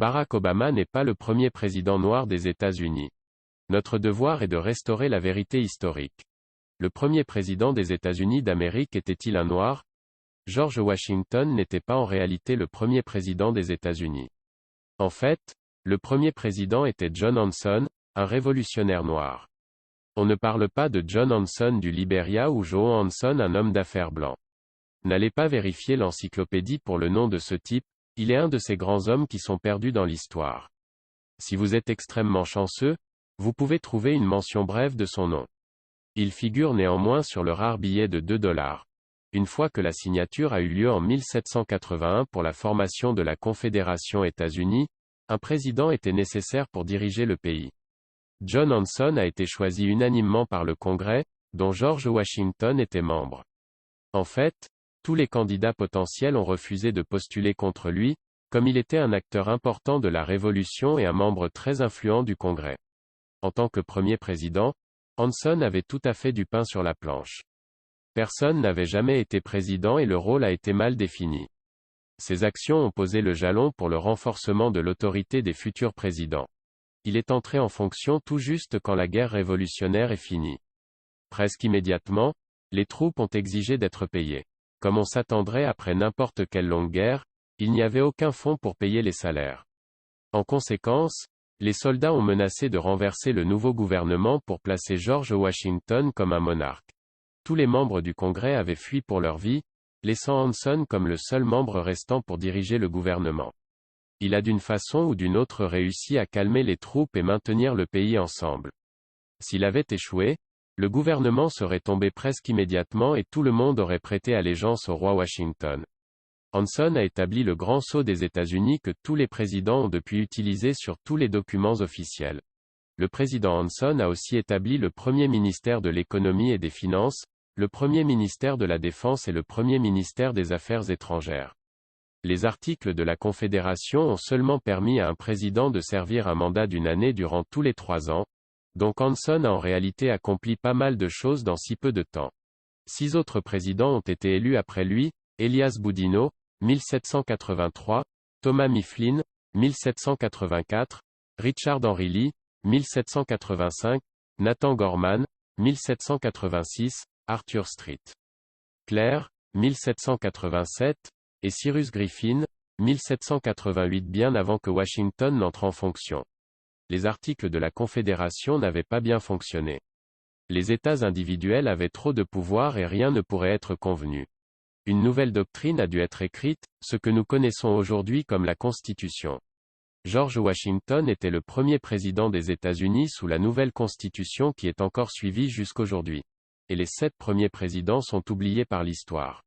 Barack Obama n'est pas le premier président noir des États-Unis. Notre devoir est de restaurer la vérité historique. Le premier président des États-Unis d'Amérique était-il un noir? George Washington n'était pas en réalité le premier président des États-Unis. En fait, le premier président était John Hanson, un révolutionnaire noir. On ne parle pas de John Hanson du Liberia ou Joe Hanson, un homme d'affaires blanc. N'allez pas vérifier l'encyclopédie pour le nom de ce type, il est un de ces grands hommes qui sont perdus dans l'histoire. Si vous êtes extrêmement chanceux, vous pouvez trouver une mention brève de son nom. Il figure néanmoins sur le rare billet de $2. Une fois que la signature a eu lieu en 1781 pour la formation de la Confédération États-Unis, un président était nécessaire pour diriger le pays. John Hanson a été choisi unanimement par le Congrès, dont George Washington était membre. En fait, tous les candidats potentiels ont refusé de postuler contre lui, comme il était un acteur important de la Révolution et un membre très influent du Congrès. En tant que premier président, Hanson avait tout à fait du pain sur la planche. Personne n'avait jamais été président et le rôle a été mal défini. Ses actions ont posé le jalon pour le renforcement de l'autorité des futurs présidents. Il est entré en fonction tout juste quand la guerre révolutionnaire est finie. Presque immédiatement, les troupes ont exigé d'être payées. Comme on s'attendrait après n'importe quelle longue guerre, il n'y avait aucun fonds pour payer les salaires. En conséquence, les soldats ont menacé de renverser le nouveau gouvernement pour placer George Washington comme un monarque. Tous les membres du Congrès avaient fui pour leur vie, laissant Hanson comme le seul membre restant pour diriger le gouvernement. Il a d'une façon ou d'une autre réussi à calmer les troupes et maintenir le pays ensemble. S'il avait échoué, le gouvernement serait tombé presque immédiatement et tout le monde aurait prêté allégeance au roi Washington. Hanson a établi le grand sceau des États-Unis que tous les présidents ont depuis utilisé sur tous les documents officiels. Le président Hanson a aussi établi le premier ministère de l'économie et des finances, le premier ministère de la défense et le premier ministère des affaires étrangères. Les articles de la Confédération ont seulement permis à un président de servir un mandat d'une année durant tous les 3 ans, donc Hanson a en réalité accompli pas mal de choses dans si peu de temps. 6 autres présidents ont été élus après lui: Elias Boudinot, 1783, Thomas Mifflin, 1784, Richard Henry Lee, 1785, Nathan Gorman, 1786, Arthur Street Clair, 1787, et Cyrus Griffin, 1788, bien avant que Washington n'entre en fonction. Les articles de la Confédération n'avaient pas bien fonctionné. Les États individuels avaient trop de pouvoir et rien ne pourrait être convenu. Une nouvelle doctrine a dû être écrite, ce que nous connaissons aujourd'hui comme la Constitution. George Washington était le premier président des États-Unis sous la nouvelle Constitution qui est encore suivie jusqu'aujourd'hui. Et les 7 premiers présidents sont oubliés par l'histoire.